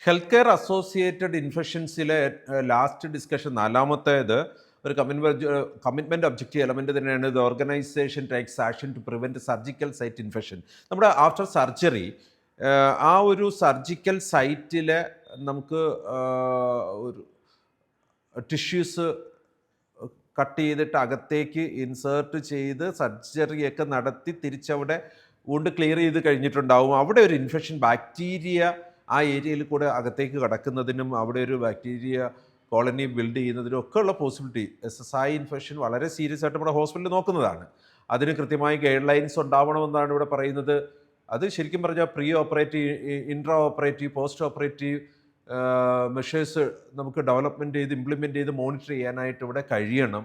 Health care associated ഇൻഫെക്ഷൻസിലെ last discussion നാലാമത്തേത് ഒരു കമ്മിറ്റ്മെൻറ്റ് ഒബ്ജക്റ്റീവ് എലമെൻറ്റ് തന്നെയാണ്. ഇത് organisation takes action to prevent surgical site infection. നമ്മുടെ ആഫ്റ്റർ സർജറി ആ ഒരു സർജിക്കൽ സൈറ്റിൽ നമുക്ക് ഒരു ടിഷ്യൂസ് കട്ട് ചെയ്തിട്ട് അകത്തേക്ക് ഇൻസേർട്ട് ചെയ്ത് സർജറിയൊക്കെ നടത്തി തിരിച്ചവിടെ വുണ്ട് ക്ലിയർ ചെയ്ത് കഴിഞ്ഞിട്ടുണ്ടാവും. അവിടെ ഒരു ഇൻഫെക്ഷൻ ബാക്ടീരിയ ആ ഏരിയയിൽ കൂടെ അകത്തേക്ക് കടക്കുന്നതിനും അവിടെ ഒരു ബാക്ടീരിയ കോളനി ബിൽഡ് ചെയ്യുന്നതിനും ഒക്കെ ഉള്ള പോസിബിലിറ്റി. SSI ഇൻഫെക്ഷൻ വളരെ സീരിയസ് ആയിട്ട് നമ്മുടെ ഹോസ്പിറ്റലിൽ നോക്കുന്നതാണ്. അതിന് കൃത്യമായി ഗൈഡ് ലൈൻസ് ഉണ്ടാവണമെന്നാണ് ഇവിടെ പറയുന്നത്. അത് ശരിക്കും പറഞ്ഞാൽ pre operative, intra operative, post operative measures നമുക്ക് ഡെവലപ്മെൻറ്റ് ചെയ്ത് ഇംപ്ലിമെൻറ്റ് ചെയ്ത് മോണിറ്റർ ചെയ്യാനായിട്ട് ഇവിടെ കഴിയണം.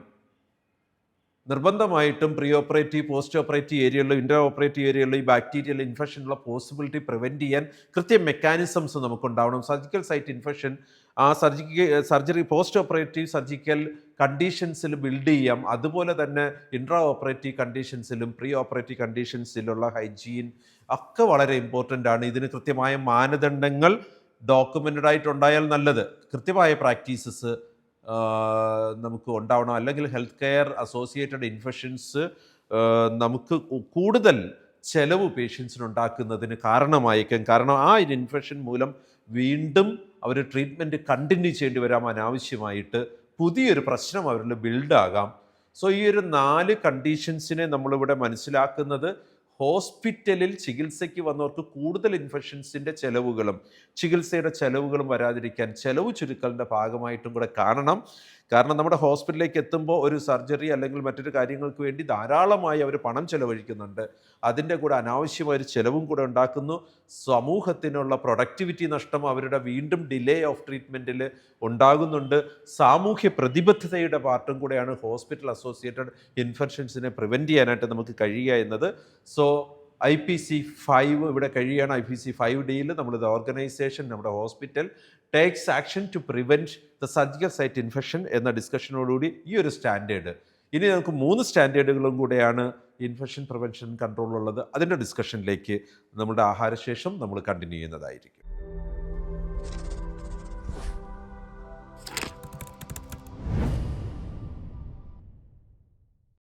നിർബന്ധമായിട്ടും പ്രീ ഓപ്പറേറ്റീവ്, പോസ്റ്റ് ഓപ്പറേറ്റീവ് ഏരിയകളിലും ഇൻട്രാ ഓപ്പറേറ്റീവ് ഏരിയകളിലും ഈ ബാക്ടീരിയൽ ഇൻഫെക്ഷനുള്ള പോസിബിലിറ്റി പ്രിവെൻറ്റ് ചെയ്യാൻ കൃത്യം മെക്കാനിസംസ് നമുക്കുണ്ടാവണം. സർജിക്കൽ സൈറ്റ് ഇൻഫെക്ഷൻ ആ സർജറി പോസ്റ്റ് ഓപ്പറേറ്റീവ് സർജിക്കൽ കണ്ടീഷൻസിൽ ബിൽഡ് ചെയ്യാം. അതുപോലെ തന്നെ ഇൻട്രാ ഓപ്പറേറ്റീവ് കണ്ടീഷൻസിലും പ്രീ ഓപ്പറേറ്റീവ് കണ്ടീഷൻസിലുള്ള ഹൈജീൻ ഒക്കെ വളരെ ഇമ്പോർട്ടൻ്റ് ആണ്. ഇതിന് കൃത്യമായ മാനദണ്ഡങ്ങൾ ഡോക്യുമെൻറ്റഡ് ആയിട്ടുണ്ടായാൽ നല്ലത്. കൃത്യമായ പ്രാക്ടീസസ് നമുക്ക് ഉണ്ടാവണം. അല്ലെങ്കിൽ ഹെൽത്ത് കെയർ അസോസിയേറ്റഡ് ഇൻഫെക്ഷൻസ് നമുക്ക് കൂടുതൽ ചെലവ് പേഷ്യൻസിനുണ്ടാക്കുന്നതിന് കാരണമായേക്കാം. കാരണം ആ ഒരു ഇൻഫെക്ഷൻ മൂലം വീണ്ടും അവർ ട്രീറ്റ്മെൻറ്റ് കണ്ടിന്യൂ ചെയ്യേണ്ടി വരാം. അനാവശ്യമായിട്ട് പുതിയൊരു പ്രശ്നം അവരിൽ ബിൽഡാകാം. സോ ഈ ഒരു 4 കണ്ടീഷൻസിനെ നമ്മളിവിടെ മനസ്സിലാക്കുന്നത് ഹോസ്പിറ്റലിൽ ചികിത്സയ്ക്ക് വന്നവർക്ക് കൂടുതൽ ഇൻഫെക്ഷൻസിൻ്റെ ചിലവുകളും ചികിത്സയുടെ ചിലവുകളും വരാതിരിക്കാൻ ചിലവ് ചുരുക്കലിൻ്റെ ഭാഗമായിട്ടും കൂടെ കാണണം. കാരണം നമ്മുടെ ഹോസ്പിറ്റലിലേക്ക് എത്തുമ്പോൾ ഒരു സർജറി അല്ലെങ്കിൽ മറ്റൊരു കാര്യങ്ങൾക്ക് വേണ്ടി ധാരാളമായി അവർ പണം ചിലവഴിക്കുന്നുണ്ട്. അതിൻ്റെ കൂടെ അനാവശ്യമായൊരു ചിലവും കൂടെ ഉണ്ടാക്കുന്നു. സമൂഹത്തിനുള്ള പ്രൊഡക്ടിവിറ്റി നഷ്ടം, അവരുടെ വീണ്ടും ഡിലേ ഓഫ് ട്രീറ്റ്മെൻറ്റിൽ ഉണ്ടാകുന്നുണ്ട്. സാമൂഹ്യ പ്രതിബദ്ധതയുടെ പാർട്ടും കൂടെയാണ് ഹോസ്പിറ്റൽ അസോസിയേറ്റഡ് ഇൻഫെക്ഷൻസിനെ പ്രിവെൻറ്റ് ചെയ്യാനായിട്ട് നമുക്ക് കഴിയുക എന്നത്. സോ IPC 5 ഇവിടെ കഴിയുകയാണ്. IPC 5Dയിൽ നമ്മളിത് ഓർഗനൈസേഷൻ, നമ്മുടെ hospital takes action to prevent the surgical site infection എന്ന ഡിസ്കഷനോടുകൂടി ഈ ഒരു സ്റ്റാൻഡേർഡ്, ഇനി നമുക്ക് 3 സ്റ്റാൻഡേർഡുകളും കൂടെയാണ് ഇൻഫെക്ഷൻ പ്രിവെൻഷൻ കൺട്രോൾ ഉള്ളത്. അതിൻ്റെ ഡിസ്കഷനിലേക്ക് നമ്മുടെ ആഹാരശേഷം നമ്മൾ കണ്ടിന്യൂ ചെയ്യുന്നതായിരിക്കും.